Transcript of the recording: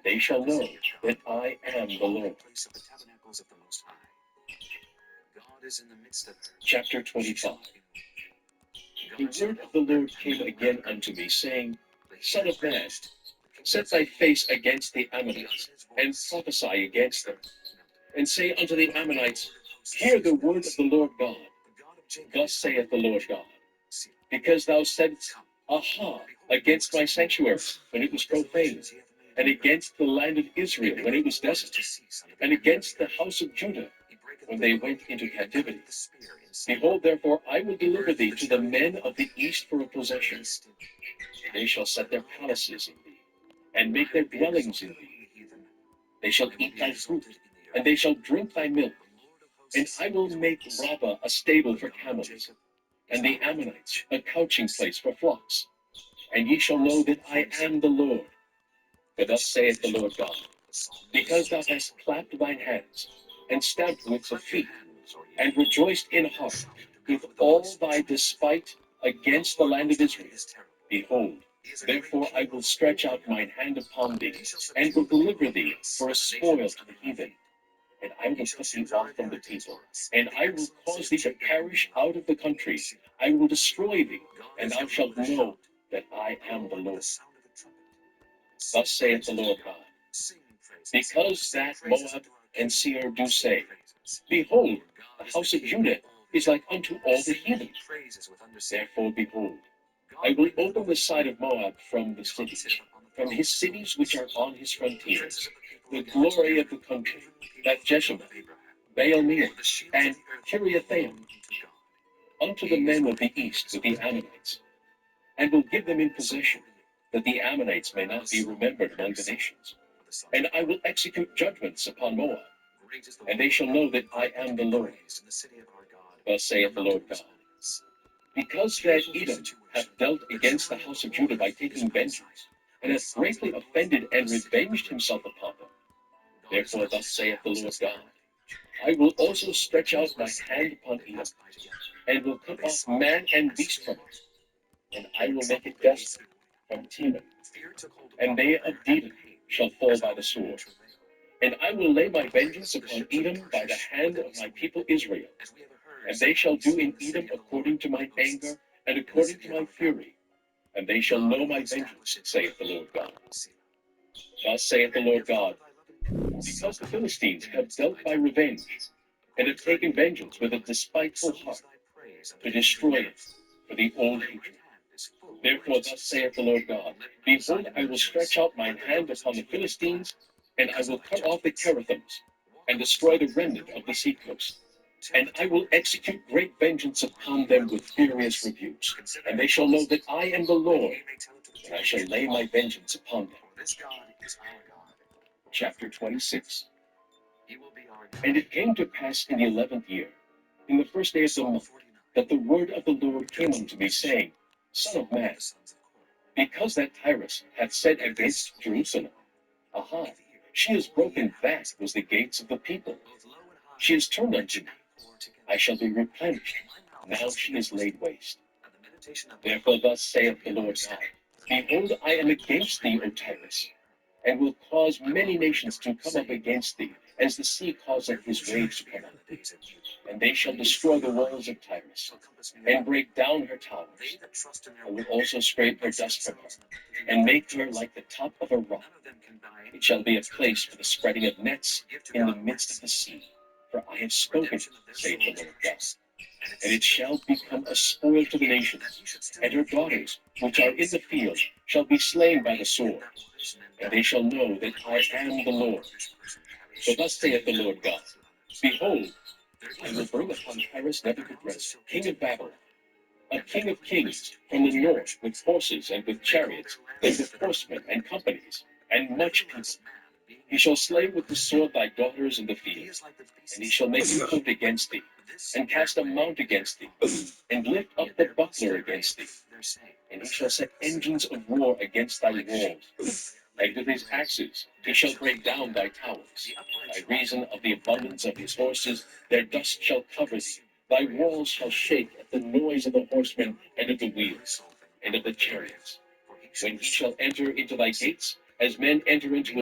they shall know that I am the Lord. Chapter 25. The word of the Lord came again unto me, saying, Son of man, set thy face against the Ammonites, and prophesy against them, and say unto the Ammonites, Hear the word of the Lord God. Thus saith the Lord God, because thou saidst, Aha, against my sanctuary, when it was profaned, and against the land of Israel, when it was desolate, and against the house of Judah, when they went into captivity. Behold, therefore, I will deliver thee to the men of the east for a possession. They shall set their palaces in thee, and make their dwellings in thee. They shall eat thy fruit, and they shall drink thy milk. And I will make Rabbah a stable for camels, and the Ammonites a couching place for flocks. And ye shall know that I am the Lord. For thus saith the Lord God, because thou hast clapped thine hands, and stamped with the feet, and rejoiced in heart, with all thy despite against the land of Israel. Behold, therefore I will stretch out mine hand upon thee, and will deliver thee for a spoil to the heathen. And I will put thee off from the people, and I will cause thee to perish out of the country. I will destroy thee, and thou shalt know that I am the Lord. Thus saith the Lord God, because that Moab and Seir do say, Behold, the house of Judah is like unto all the heathen. Therefore, behold, I will open the side of Moab from the cities, from his cities which are on his frontiers, the glory of the country, that Jeshimon, Baal-meon, and Kiriathaim, unto the men of the east with the Ammonites, and will give them in possession, that the Ammonites may not be remembered among the nations. And I will execute judgments upon Moab, and they shall know that I am the Lord. Thus saith the Lord God, because that Edom hath dealt against the house of Judah by taking vengeance, and hath greatly offended and revenged himself upon them. Therefore thus saith the Lord God, I will also stretch out my hand upon Edom, and will cut off man and beast from it, and I will make it desolate from Teman, and they of Dedan shall fall by the sword. And I will lay my vengeance upon Edom by the hand of my people Israel, and they shall do in Edom according to mine anger and according to my fury, and they shall know my vengeance, saith the Lord God. Thus saith the Lord God, because the Philistines have dealt by revenge, and have taken vengeance with a despiteful heart, to destroy it for the old hatred. Therefore thus saith the Lord God, Behold, I will stretch out mine hand upon the Philistines, and I will cut off the Cherethims, and destroy the remnant of the seacoast. And I will execute great vengeance upon them with furious rebukes, and they shall know that I am the Lord, and I shall lay my vengeance upon them. Chapter 26. And it came to pass in the 11th year, in the first day of the month, that the word of the Lord came unto me, saying, Son of man, because that Tyrus hath said against Jerusalem, Aha, she has broken that was the gates of the people. She is turned unto me. I shall be replenished. Now she is laid waste. Therefore thus saith the Lord God, Behold, I am against thee, O Tyrus, and will cause many nations to come up against thee, as the sea causeth his waves to come up. And they shall destroy the walls of Tyrus, and break down her towers. I will also scrape her dust from her, and make her like the top of a rock. It shall be a place for the spreading of nets in the midst of the sea. For I have spoken, saith the Lord God. And it shall become a spoil to the nations, and her daughters, which are in the field, shall be slain by the sword. And they shall know that I am the Lord. For thus saith the Lord God, Behold, I will bring upon Tyrus Nebuchadrezzar, king of Babylon, a king of kings from the north, with horses and with chariots, and with horsemen and companies, and much people. He shall slay with the sword thy daughters in the field, and he shall make a coat against thee, and cast a mount against thee, and lift up the buckler against thee. And he shall set engines of war against thy walls, and with his axes he shall break down thy towers. By reason of the abundance of his horses, their dust shall cover thee. Thy walls shall shake at the noise of the horsemen, and of the wheels, and of the chariots. When he shall enter into thy gates, as men enter into